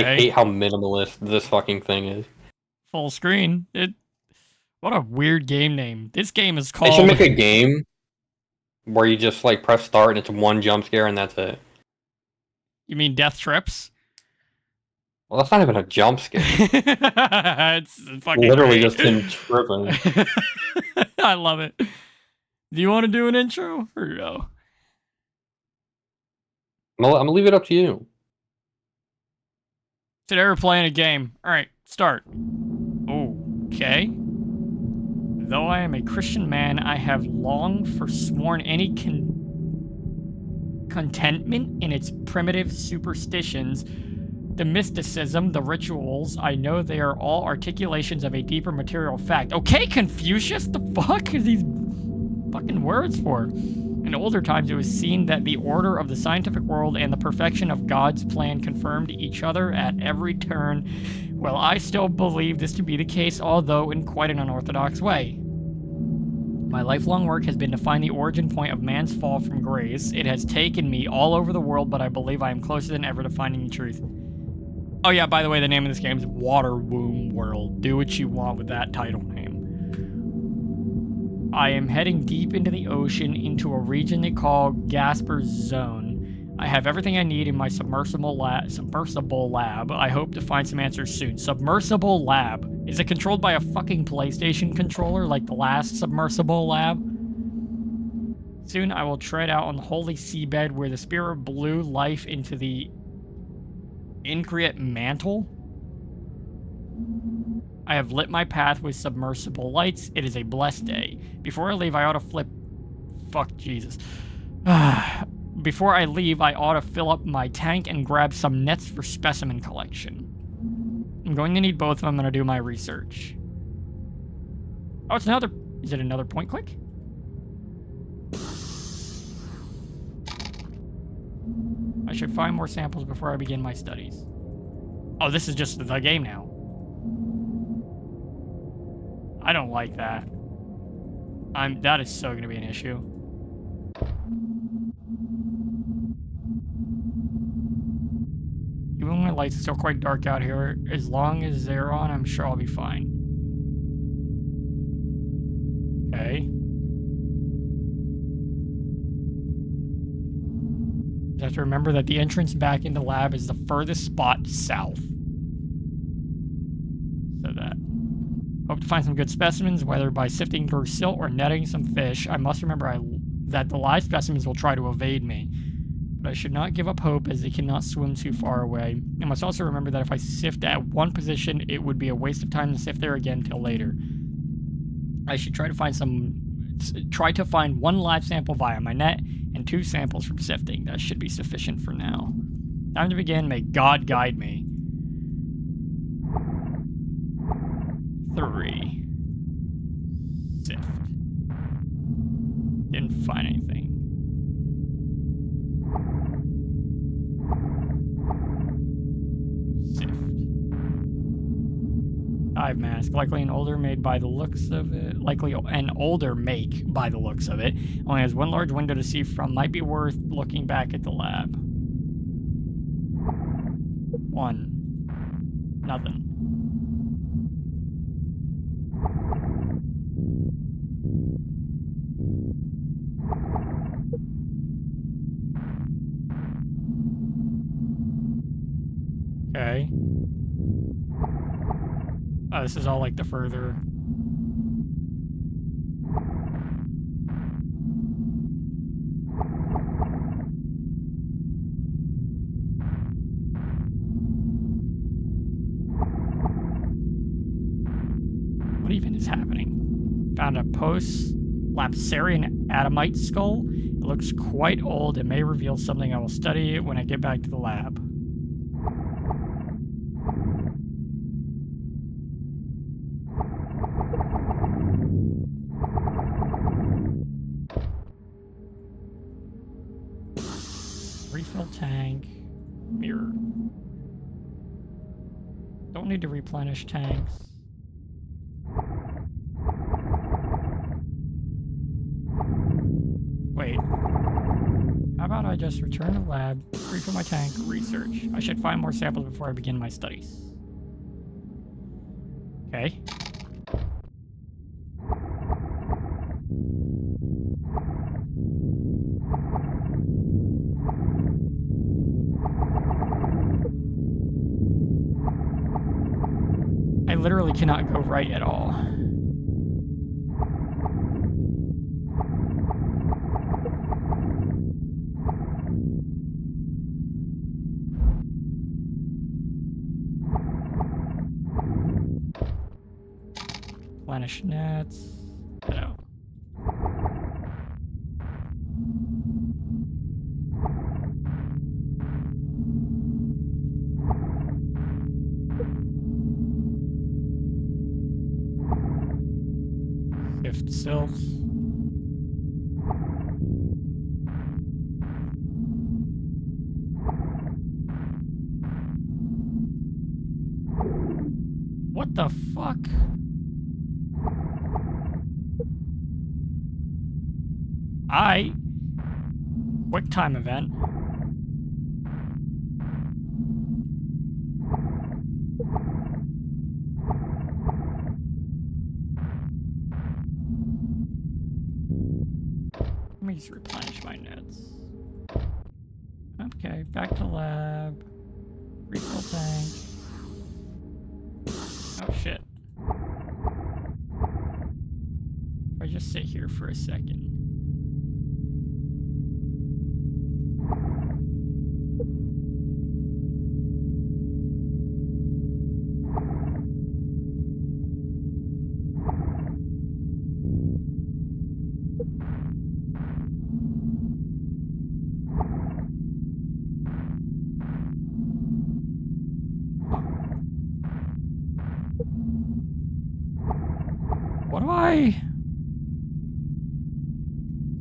I hate how minimalist this fucking thing is. Full screen. What a weird game name. This game is called... They should make a game where you just, like, press start and it's one jump scare and that's it. You mean Death Trips? Well, that's not even a jump scare. It's fucking literally great. just him tripping. I love it. Do you want to do an intro or no? I'm gonna leave it up to you. Today we're playing a game. Alright, start. Okay. Though I am a Christian man, I have long forsworn any contentment in its primitive superstitions. The mysticism, the rituals, I know they are all articulations of a deeper material fact. Okay, Confucius, the fuck are these fucking words for? In older times, it was seen that the order of the scientific world and the perfection of God's plan confirmed each other at every turn. Well, I still believe this to be the case, although in quite an unorthodox way. My lifelong work has been to find the origin point of man's fall from grace. It has taken me all over the world, but I believe I am closer than ever to finding the truth. Oh yeah, by the way, the name of this game is Water Womb World. Do what you want with that title name. I am heading deep into the ocean into a region they call Gasper's Zone. I have everything I need in my submersible lab. I hope to find some answers soon. Submersible lab. Is it controlled by a fucking PlayStation controller like the last submersible lab? Soon I will tread out on the holy seabed where the spirit blew life into the increate mantle. I have lit my path with submersible lights. It is a blessed day. Before I leave, I ought to flip... Fuck Jesus. Before I leave, I ought to fill up my tank and grab some nets for specimen collection. I'm going to need both if I'm going to do my research. Oh, it's another... Is it another point click? I should find more samples before I begin my studies. Oh, this is just the game now. I don't like that. That is so gonna be an issue. Even when my lights are still quite dark out here, as long as they're on, I'm sure I'll be fine. Okay. You have to remember that the entrance back into lab is the furthest spot south. So that. Hope to find some good specimens, whether by sifting through silt or netting some fish. I must remember that the live specimens will try to evade me. But I should not give up hope, as they cannot swim too far away. I must also remember that if I sift at one position, it would be a waste of time to sift there again till later. I should try to find one live sample via my net, and 2 samples from sifting. That should be sufficient for now. Time to begin. May God guide me. 3. Sift. Didn't find anything. Sift. Dive mask. Likely an older made by the looks of it. Likely an older make by the looks of it. Only has one large window to see from. Might be worth looking back at the lab. 1. Nothing. Okay. Oh, this is all like the further... What even is happening? Found a post-lapsarian adamite skull. It looks quite old and may reveal something I will study when I get back to the lab. Refill tank. Mirror. Don't need to replenish tanks. Wait. How about I just return to lab, refill my tank, research. I should find more samples before I begin my studies. Okay. I literally cannot go right at all. Replenish nets. Get out. Sift sylphs. What the fuck? Quick time event. Let me just replenish my nets. Okay, back to lab. Refill tank. Oh shit. If I just sit here for a second.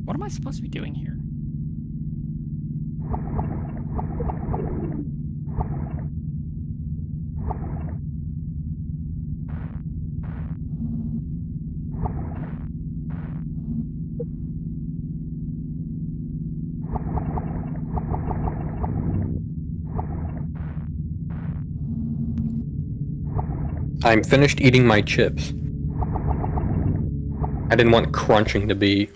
What am I supposed to be doing here? I'm finished eating my chips. I didn't want crunching to be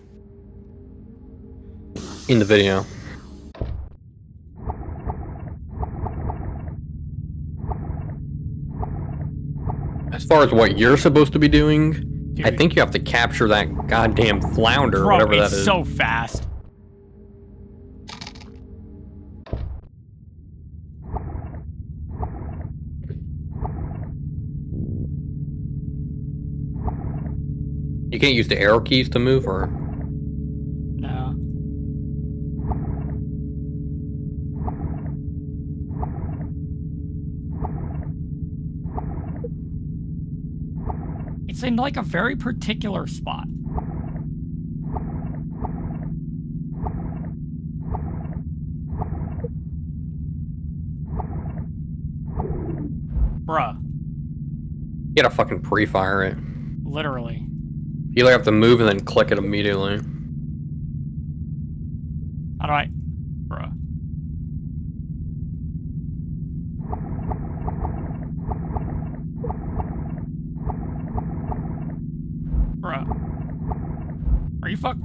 in the video. As far as what you're supposed to be doing, dude, I think you have to capture that goddamn flounder, bro, whatever that is. It's so fast. You can't use the arrow keys to move, or? No. It's in like a very particular spot. Bruh. You gotta fucking pre-fire it. Literally. You either have to move and then click it immediately. How do I? Bruh. Bruh. Are you fuck?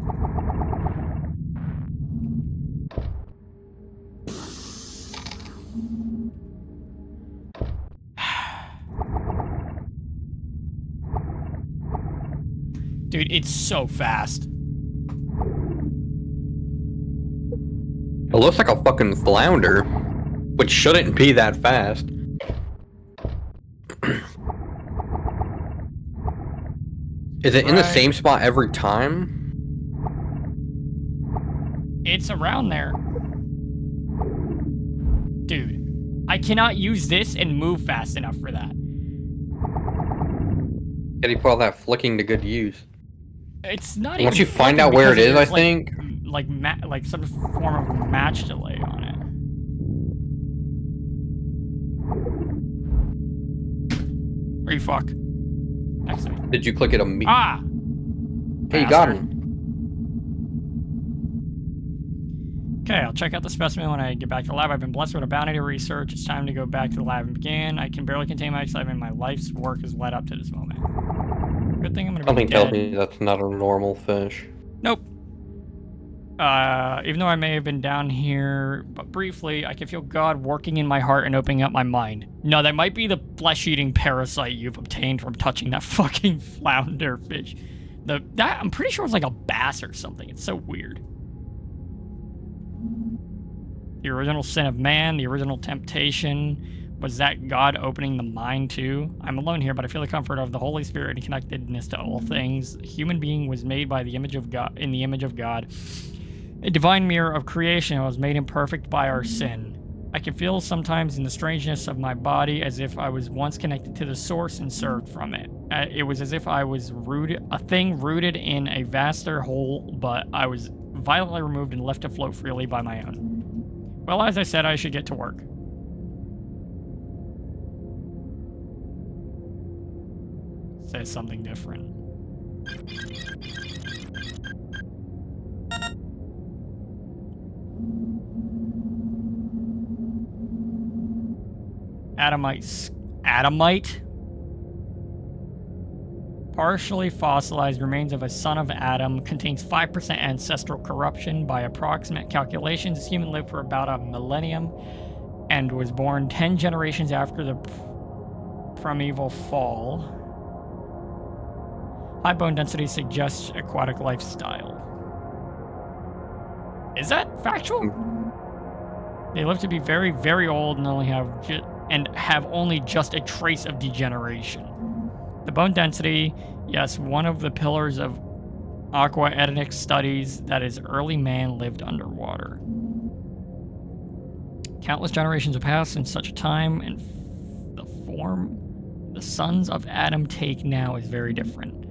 Dude, it's so fast. It looks like a fucking flounder, which shouldn't be that fast. Is it in the same spot every time? It's around there. Dude, I cannot use this and move fast enough for that. Gotta put all that flicking to good use. It's not Once you find out where it is, I think. Like some form of match delay on it. Are you fuck? Next to me. Did you click it immediately? Ah! Hey, you got him. Okay, I'll check out the specimen when I get back to the lab. I've been blessed with a bounty to research. It's time to go back to the lab and begin. I can barely contain my excitement. My life's work has led up to this moment. Good thing I'm gonna be Something dead. tells me that's not a normal fish. Nope. Even though I may have been down here, but briefly, I can feel God working in my heart and opening up my mind. No, that might be the flesh-eating parasite you've obtained from touching that fucking flounder fish. That I'm pretty sure it's like a bass or something. It's so weird. The original sin of man, the original temptation, was that God opening the mind too? I'm alone here, but I feel the comfort of the Holy Spirit and connectedness to all things. A human being was made by the image of God, in the image of God. A divine mirror of creation was made imperfect by our sin. I can feel sometimes in the strangeness of my body as if I was once connected to the source and served from it. It was as if I was a thing rooted in a vaster whole, but I was violently removed and left to float freely by my own. Well, as I said, I should get to work. Says something different. Adamite? Partially fossilized remains of a son of Adam, contains 5% ancestral corruption. By approximate calculations, this human lived for about a millennium and was born 10 generations after the primeval fall. High bone density suggests aquatic lifestyle. Is that factual? They live to be very, very old and have only just a trace of degeneration. The bone density, yes, one of the pillars of aquatic studies, that is, early man lived underwater. Countless generations have passed since such a time, and the form the sons of Adam take now is very different.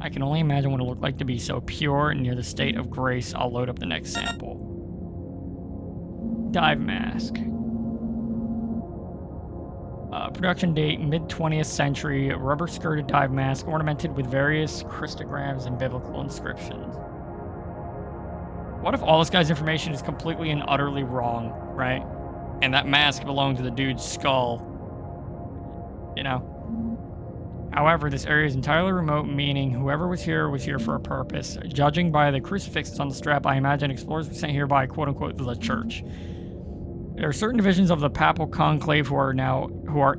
I can only imagine what it looked like to be so pure and near the state of grace. I'll load up the next sample. Dive mask. Production date, mid-20th century, rubber-skirted dive mask ornamented with various Christograms and biblical inscriptions. What if all this guy's information is completely and utterly wrong, right? And that mask belonged to the dude's skull. You know? However, this area is entirely remote, meaning whoever was here for a purpose. Judging by the crucifixes on the strap, I imagine explorers were sent here by, quote-unquote, the church. There are certain divisions of the papal conclave who are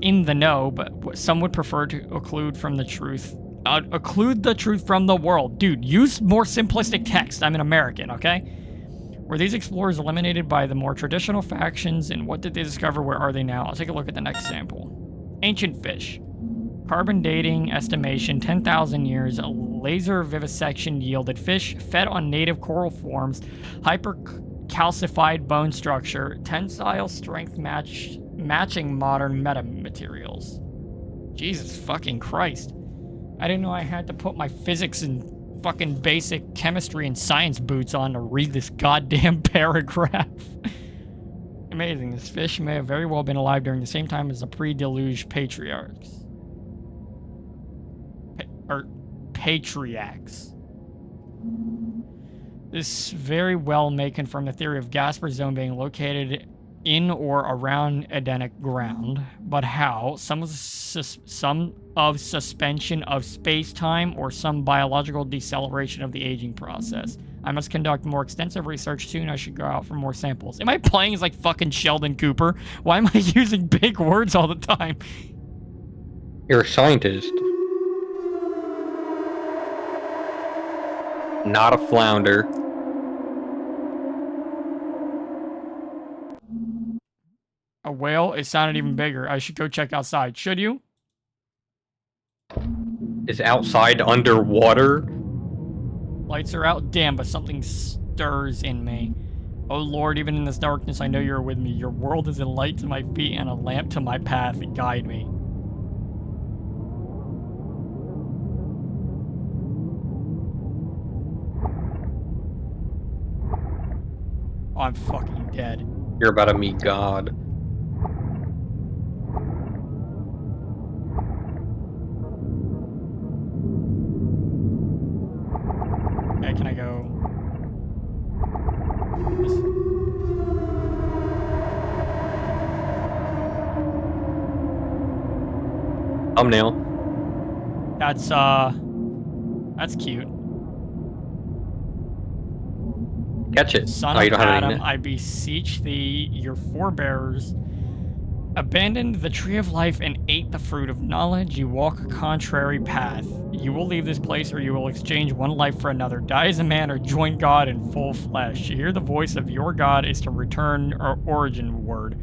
in the know, but some would prefer to occlude the truth from the world. Dude, use more simplistic text. I'm an American, okay? Were these explorers eliminated by the more traditional factions, and what did they discover? Where are they now? I'll take a look at the next sample. Ancient fish. Carbon dating estimation, 10,000 years. A laser vivisection yielded fish fed on native coral forms, hypercalcified bone structure, tensile strength matching modern metamaterials. Jesus fucking Christ. I didn't know I had to put my physics and fucking basic chemistry and science boots on to read this goddamn paragraph. Amazing. This fish may have very well been alive during the same time as the pre-deluge patriarchs. Patriarchs. This very well may confirm the theory of Gasper's zone being located in or around Edenic ground. But how? Some of suspension of space-time or some biological deceleration of the aging process. I must conduct more extensive research soon. I should go out for more samples. Am I playing as like fucking Sheldon Cooper? Why am I using big words all the time? You're a scientist. Not a flounder. A whale? It sounded even bigger. I should go check outside. Should you? Is outside underwater? Lights are out. Damn, but something stirs in me. Oh Lord, even in this darkness, I know you're with me. Your world is a light to my feet and a lamp to my path. Guide me. Oh, I'm fucking dead. You're about to meet God. Okay, can I go Thumbnail. That's cute. Catch it. Son Oh, you of don't have Adam, any. I beseech thee, your forebears abandoned the tree of life and ate the fruit of knowledge. You walk a contrary path. You will leave this place, or you will exchange one life for another. Die as a man, or join God in full flesh. To hear the voice of your God is to return our origin word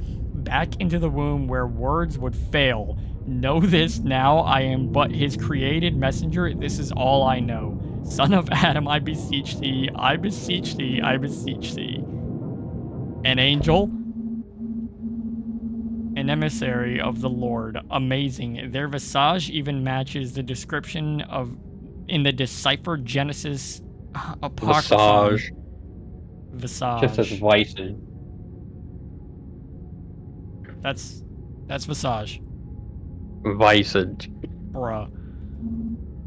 back into the womb where words would fail. Know this now, I am but his created messenger. This is all I know. Son of Adam, I beseech thee, I beseech thee, I beseech thee. An angel, an emissary of the Lord. Amazing. Their visage even matches the description of in the deciphered Genesis apocryphon. Visage. Visage. Just as visage. That's visage. Visage. Bruh.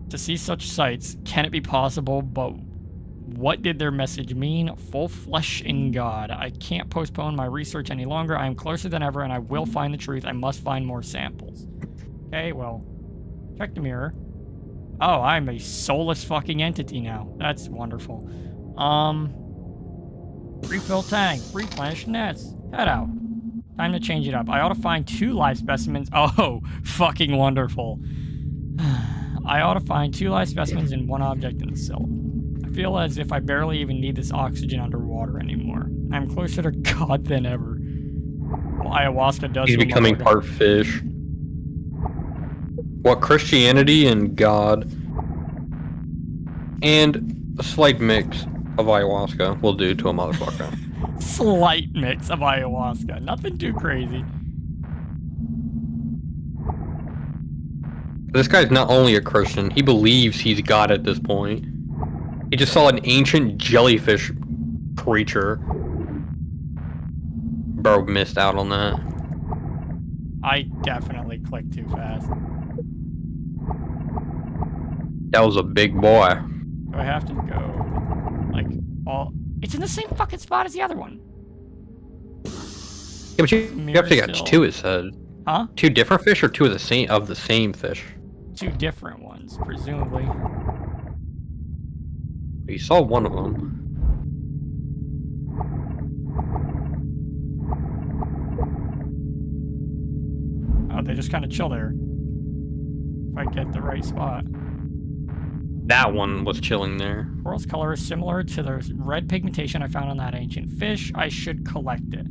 To see such sights, can it be possible? But what did their message mean? Full flesh in God. I can't postpone my research any longer. I am closer than ever, and I will find the truth. I must find more samples. Okay, well, check the mirror. Oh, I'm a soulless fucking entity now. That's wonderful. Refill tank. Replenish nets. Head out. Time to change it up. I ought to find 2 live specimens. Oh, fucking wonderful. I ought to find 2 live specimens and 1 object in the cell. I feel as if I barely even need this oxygen underwater anymore. I'm closer to God than ever. Well, ayahuasca does. He's becoming part fish. What Christianity and God, and a slight mix of ayahuasca will do to a motherfucker. Slight mix of ayahuasca. Nothing too crazy. This guy's not only a Christian, he believes he's God at this point. He just saw an ancient jellyfish creature. Bro missed out on that. I definitely clicked too fast. That was a big boy. Do I have to go, like, all... It's in the same fucking spot as the other one. Yeah, but you have to catch 2, it said. Huh? 2 different fish or 2 of the same fish? 2 different ones, presumably. You saw one of them. Oh, they just kind of chill there. If I get the right spot. That one was chilling there. Coral's color is similar to the red pigmentation I found on that ancient fish. I should collect it.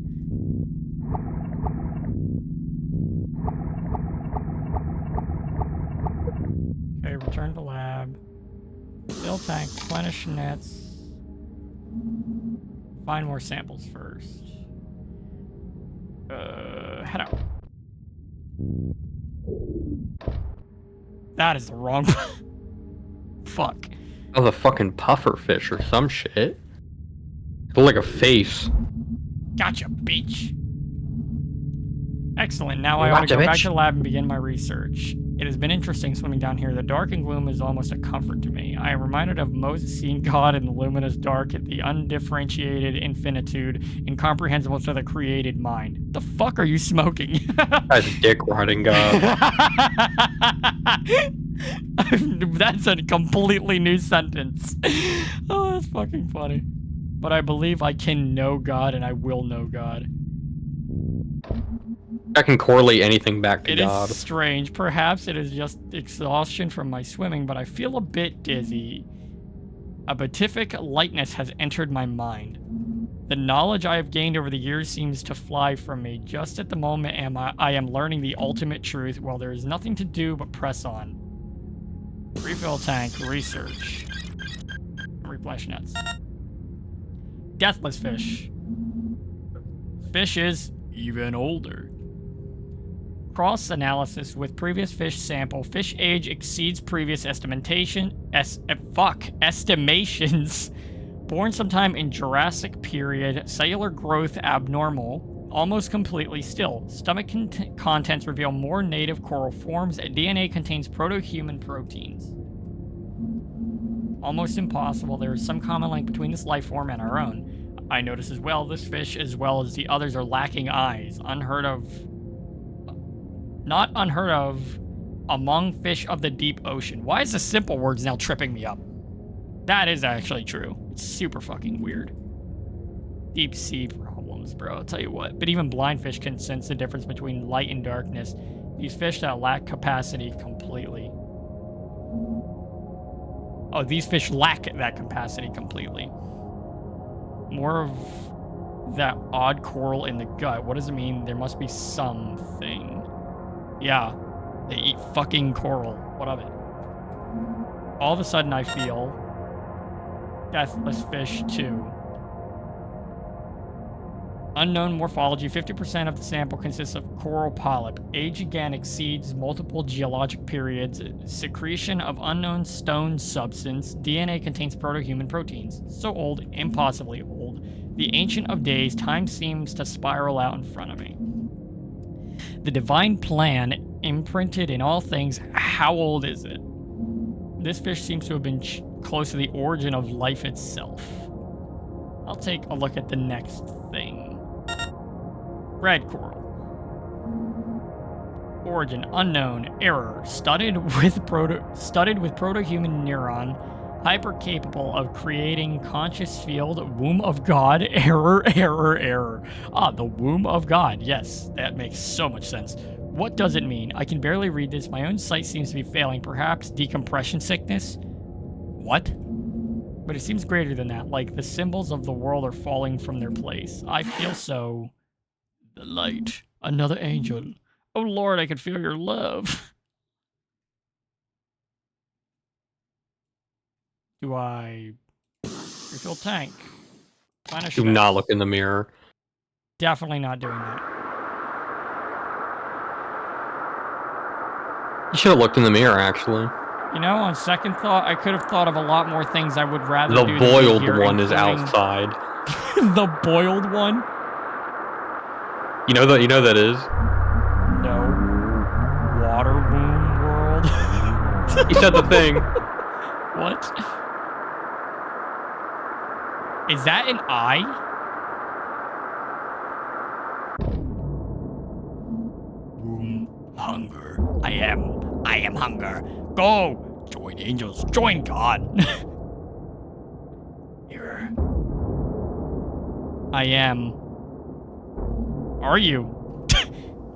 Okay, return to lab. Fill tank, replenish nets. Find more samples first. Head out. That is the wrong... Fuck. That was a fucking puffer fish or some shit. It looked like a face. Gotcha, bitch. Excellent. Now I ought to go back to the lab and begin my research. It has been interesting swimming down here. The dark and gloom is almost a comfort to me. I am reminded of Moses seeing God in the luminous dark at the undifferentiated infinitude, incomprehensible to the created mind. The fuck are you smoking? That's dick riding God. That's a completely new sentence. Oh, that's fucking funny. But I believe I can know God and I will know God. I can correlate anything back to God. It is strange. Perhaps it is just exhaustion from my swimming, but I feel a bit dizzy. A beatific lightness has entered my mind. The knowledge I have gained over the years seems to fly from me. Just at the moment I am learning the ultimate truth, while there is nothing to do but press on. Refill tank, research. Replenish nets. Deathless fish. Fish is even older. Cross-analysis with previous fish sample. Fish age exceeds previous estimations. Born sometime in Jurassic period. Cellular growth abnormal. Almost completely still. Stomach contents reveal more native coral forms. DNA contains proto-human proteins. Almost impossible. There is some common link between this life form and our own. I notice as well, this fish, as well as the others, are lacking eyes. Unheard of. Not unheard of. among fish of the deep ocean. Why is the simple words now tripping me up? That is actually true. It's super fucking weird. Deep sea problems, bro. I'll tell you what. But even blind fish can sense the difference between light and darkness. These fish that lack capacity completely. Oh, these fish lack that capacity completely. More of that odd coral in the gut. What does it mean? There must be something. Yeah, they eat fucking coral. What of it? All of a sudden I feel deathless fish too. Unknown morphology. 50% of the sample consists of coral polyp. Age again exceeds multiple geologic periods. Secretion of unknown stone substance. DNA contains proto-human proteins. So old, impossibly old. The ancient of days. Time seems to spiral out in front of me. The divine plan imprinted in all things. How old is it? This fish seems to have been close to the origin of life itself. I'll take a look at the next thing. Red coral. Origin unknown. Error. Studded with proto-human neuron. Hyper capable of creating conscious field. Womb of God. Error, error, error. Ah, the womb of God. Yes, that makes so much sense. What does it mean? I can barely read this. My own sight seems to be failing. Perhaps decompression sickness? What? But it seems greater than that. Like the symbols of the world are falling from their place. I feel so... The light. Another angel. Oh Lord, I can feel your love. Do I refill tank? Do not look in the mirror. Definitely not doing that. You should have looked in the mirror, actually. You know, on second thought, I could have thought of a lot more things I would rather do. The boiled one is outside. The boiled one? You know that is? No. Water womb world. You said the thing. What? Is that an eye? Womb hunger. I am hunger. Go! Join angels. Join God. Here. I am. Are you?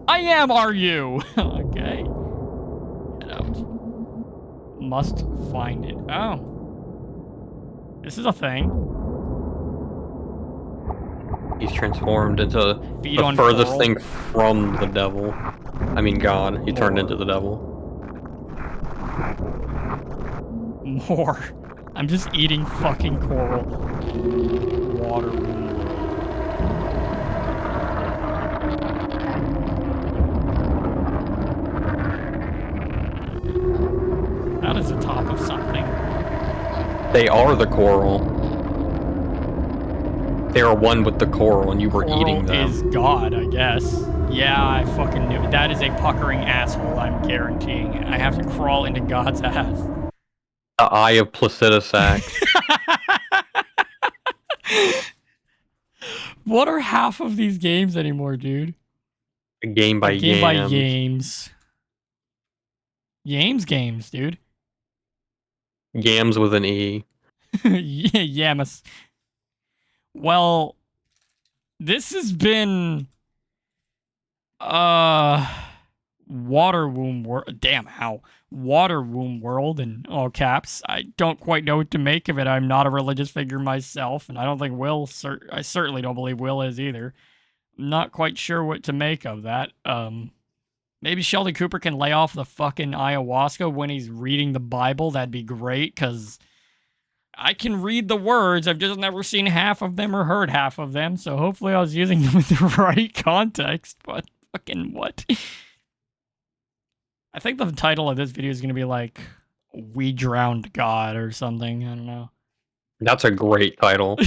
I am, are you? Okay. Head out. Must find it. Oh. This is a thing. He's transformed into Feed the on furthest coral. thing from the devil. I mean God. He turned into the devil. More. I'm just eating fucking coral. Water womb. That is the top of something. They are the coral. They are one with the coral, and you were eating them. Is God, I guess. Yeah, I fucking knew it. That is a puckering asshole, I'm guaranteeing it. I have to crawl into God's ass. The Eye of Placidusac. What are half of these games anymore, dude? Game by Game by games. Games, dude. Yams with an E. Yeah, Yamas. Well, this has been Water Womb World. Damn, how Water Womb World in all caps. I don't quite know what to make of it. I'm not a religious figure myself, and I don't think Will. I certainly don't believe Will is either. I'm not quite sure what to make of that. Maybe Sheldon Cooper can lay off the fucking ayahuasca when he's reading the Bible. That'd be great, because I can read the words. I've just never seen half of them or heard half of them, so hopefully I was using them in the right context, but fucking what? I think the title of this video is going to be like, We Drowned God or something. I don't know. That's a great title.